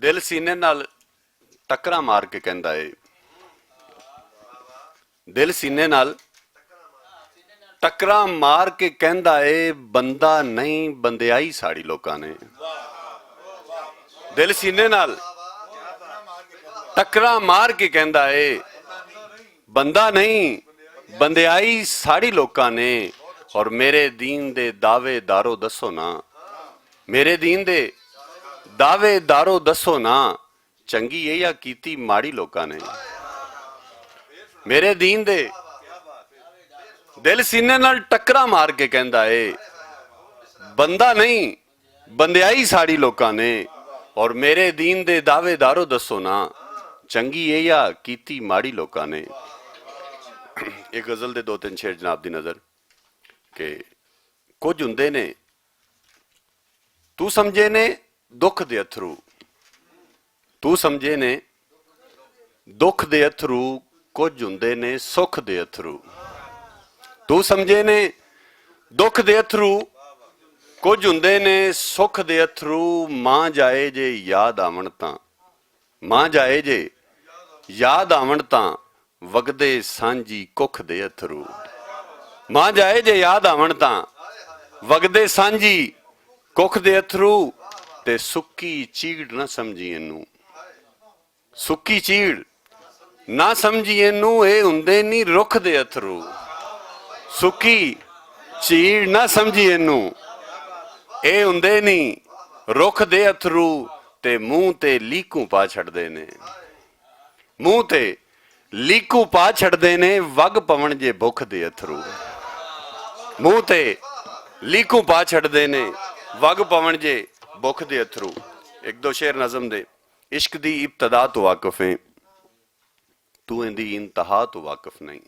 दिल सीने नाल टकरा मार के कहंदा है, दिल सीने नाल टकरा मार के कहंदा है, बंदा नहीं बंदियाई साड़ी लोकां ने। दिल सीने नाल टकरा मार के कहंदा है, बंदा नहीं बंदियाई साड़ी लोकां ने। और मेरे दीन दे दावे दारो दसो ना, मेरे दीन दे दावे दारो दसो ना, चंगी है या कीती माड़ी लोकां ने। मेरे दीन दे दिल सीने नाल टकरा मार के कहंदा है, बंदा नहीं बंदियाई साड़ी लोकां ने। और मेरे दीन दे दावे दारो दसो ना, चंगी है या कीती माड़ी लोकां ने। एक गजल दे दो तीन शेर जनाब दी नजर के कुछ हुंदे ने तू समझे ने दुख दे अथरू, तू समझे ने दुख दे अथरू, कुछ हुंदे ने सुख दे अथरू। तू समझे ने दुख दे अथरू, कुछ हुंदे ने सुख दे अथरू। मां जाए जे याद आवन तां, मां जाए जे याद आवन तां, वगदे सांझी कुख दे अथरू। मां जाए जे याद आवन तां, वगदे सांझी कुख दे अथरू। ते सुक्की चीड़ ना समझी इनू, सुक्की चीड़ ना समझी इनू, ए हुंदे नी रुख दे अथरू। सुक्की चीड़ ना समझी इनू, ए हुंदे नी रुख दे अथरू। ते मूंह ते लीकू पा छड़दे ने, मूंह ते लीकू पा छड़दे ने, वग पवन जे भुख दे अथरू। मूंह ते लीकू पा छड़दे ने, वग पवन जे भुख दे अथरू। एक दो शेर नज़म दे। इश्क दी इब्तदा तो वाकिफ है, तू इंदी इंतहा तो वाकिफ नहीं।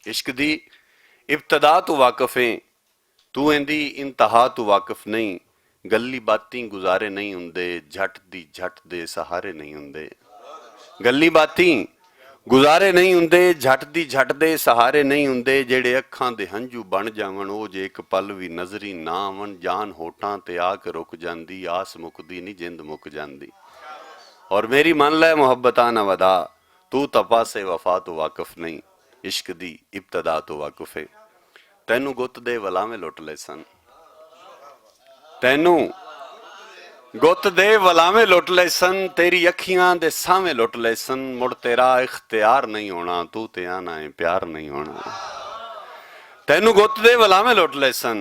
इश्क दी इब्तदा तो वाकिफ है, तू इंदी इंतहा तो वाकिफ नहीं। गल्ली बाती गुजारे नहीं हुंदे, झट दी झट दे सहारे नहीं हुंदे। गल्ली बाती गुजारे नहीं हुंदे, झट दी झट दे सहारे नहीं हुंदे। जेड़े अखां दे हंझू बन जावन, ओ जे एक पल भी नजरी ना आवन। जान होठां ते आके रुक जांदी, आस मुकदी नहीं जिंद मुक जांदी। और मेरी मन लै मुहब्बतां ना वदा, तू तपा से वफा तो वाकिफ नहीं। इश्क दी इब्तदा तो वाकिफ है। तैनू गुत दे वलावे लुट ले सन, तैनू गुत दे वलावे लुट ले सन। तेरी अखियां दे सावे लुट ले सन। मुड़ तेरा इख्तियार नहीं होना, तू ते आना है प्यार नहीं होना। तैनू गुत दे वलावे लुट ले सन,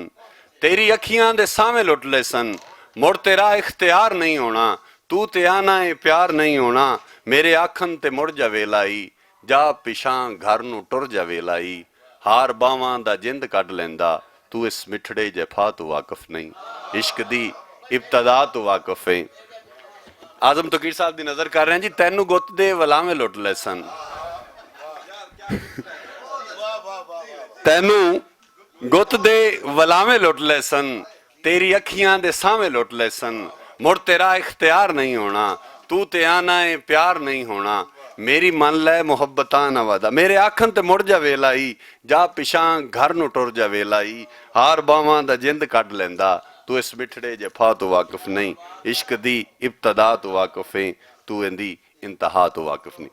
तेरी अखियां दे सावे लुट ले सन। मुड़ तेरा इख्तियार नहीं होना, तू ते आना है प्यार नहीं होना। मेरे आखन ते मुड़ जा वेलाई, जा पिछां घर नू टुर जा वेलाई। हार बावां दा जिंद कढ लैंदा, तू इस मिठड़े जफा तो वाकिफ नहीं। इश्क दी इब्तदा तो वाकिफ है। आजम तकीर साहब की नजर कर रहे हैं जी। तैनू गुत दे वलावे लुट ले सन, तैनू गुत दे वलावे लुट ले सन। तेरी अखियां दे सावे लुट ले सन। मुड़ तेरा इख्तियार नहीं होना, तू ते आना है प्यार नहीं होना। मेरी मन लै मुहब्बतां ना वदा, मेरे आखन ते मुड़ जा वेलाई। जा पिछां घर नू टुर जा वेलाई। हार बावां दा जिंद कढ लैंदा, तू इस मिठड़े जफा तो वाकिफ नहीं। इश्क दी इब्तदा तो वाकिफ है, तू इंदी इंतहा तो वाकिफ नहीं।